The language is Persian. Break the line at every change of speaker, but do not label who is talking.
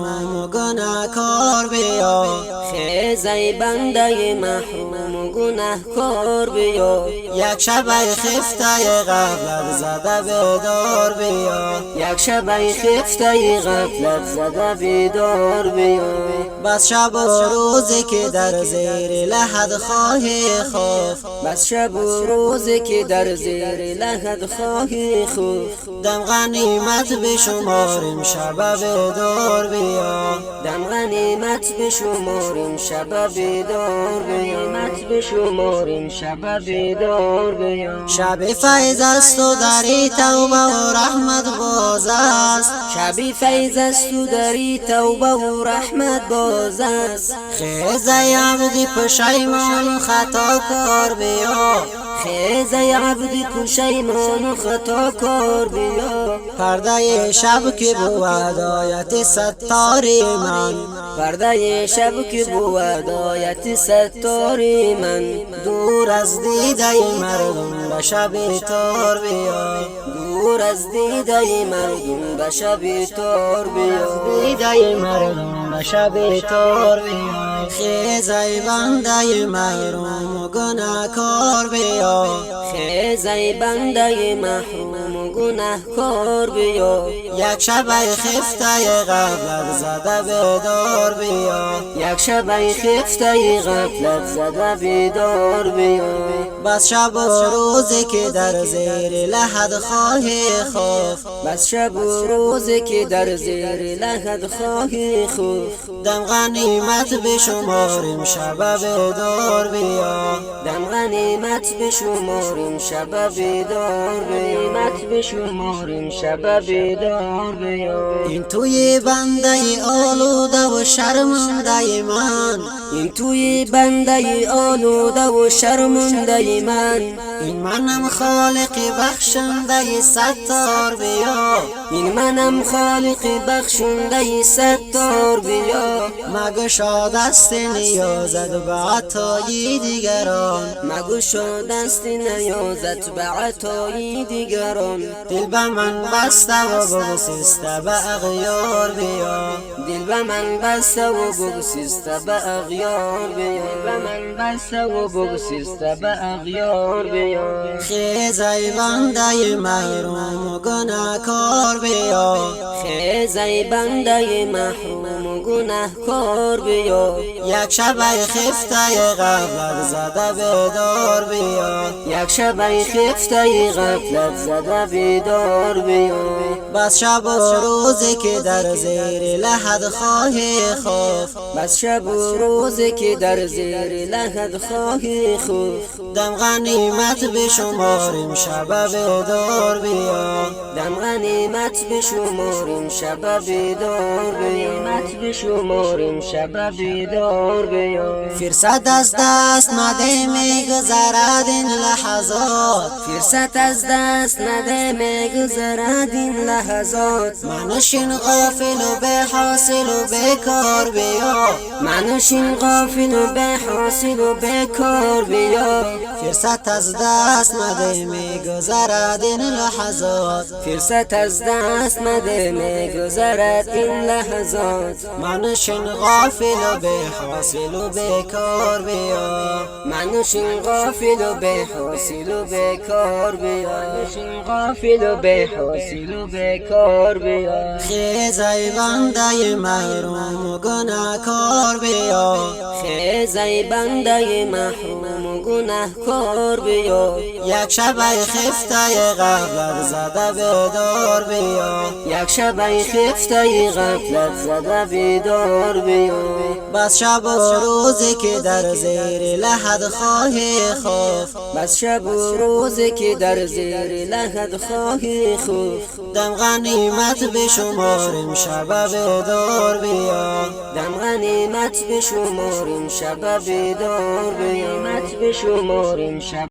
محروم و گناهکار بیا،
خیز ای بنده محروم و گناهکار بیا.
یک شب ای خفته غفلت زده بیدار بیا،
یک شب ای خفته غفلت زده بیدار بیا.
بس شب و روزی که در زیر لحد خواهی خفت،
بس شب و روزی که در زیر لحد خواهی خفت.
دم غنیمت بشماریم شب بیدار بیا،
دم غنیمت بشماریم شب بیدار بیا. غنیمت بشماریم شب بیدار بیا.
شب فیض است و دری توبه و رحمت باز است،
شب فیض است و دری توبه و رحمت باز است.
خیز ای عبدی پشیمان و خطا کار بیا،
خیز ای عبدی پشیمان و خطا کار بیا.
پرده شب که بود آیت ستار من،
پرده شب که بود آیت ستار من.
دور از دیده مردم به شب تار بیا،
دور از دیده مردم به شب تار بیا.
دیده مردم به شب تار بیا. خیز ای بنده محروم و گناهکار بیا،
خیز ای بنده محروم و گناهکار بیا.
یک شب ای خفته غفلت زده بیدار بیا،
یک شب ای خفته غفلت زده بیدار بیا.
بس شب و روزی که در زیر لحد خواهی خفت،
بس شب و روزی که در زیر لحد خواهی خفت.
دم غنیمت بشماریم شب بیدار بیا،
دم غنیمت بشماریم شب بیدار بیا. غنیمت بشماریم شب بیدار بیا.
این توی بنده آلوده و شرمنده من،
این توی بنده آلوده و شرمنده من.
این منم خالق بخشنده ستار بیا،
این منم خالق بخشنده ستار بیا.
مگشا دست نیازت به عطای دیگران،
مگشا دست نیازت به عطای دیگران.
دل به من بسته و بگسسته به اغیار بیا،
دل به من بسته و بگسسته به اغیار بیا. به من بسته و بگسسته به اغیار بیا.
خیز ای بنده محروم و گناهکار بیا،
خیز ای بنده محروم و گناهکار بیا.
یک شب ای خفته غفلت زده بیدار بیا،
یک شب ای خفته غفلت زده بیدار بیا.
بس شب و روزی که در زیر لحد خواهی خفت،
بس شب و روزی که در زیر لحد خواهی خفت.
دم غنیمت بشماریم شب بیدار بیا،
دم غنیمت بشماریم شب بیدار بیا. غنیمت بشماریم شب بیدار بیا.
فرصت از دست نده میگذرد این لحظات،
فرصت از دست نده میگذرد این لحظات.
منشین غافل و به حاصل و بیکار بیا،
منشین غافل و به حاصل و بیکار بیا.
فرصت از دست نده میگذرد این لحظات،
فرصت از دست نده میگذرد این لحظات.
منشین غافل و به حاصل و بیکار بیا،
منشین غافل و به حاصل و بیکار بیا. منشین غافل و به حاصل و بیکار بیا.
خیز ای بنده محروم و گناهکار بیا،
خیز ای بنده محروم و گناهکار بیا.
یک شب ای خفته غفلت زده بیدار بیا،
یک شب ای خفته غفلت زده بیدار بیا.
بس شب و روزی که در زیر لحد خواهی خفت،
بس شب و روزی که در زیر لحد خواهی خفت.
دم غنیمت بشماریم شب بیدار بیا،
دم غنیمت بشماریم شب بیدار بیا. غنیمت بشماریم شب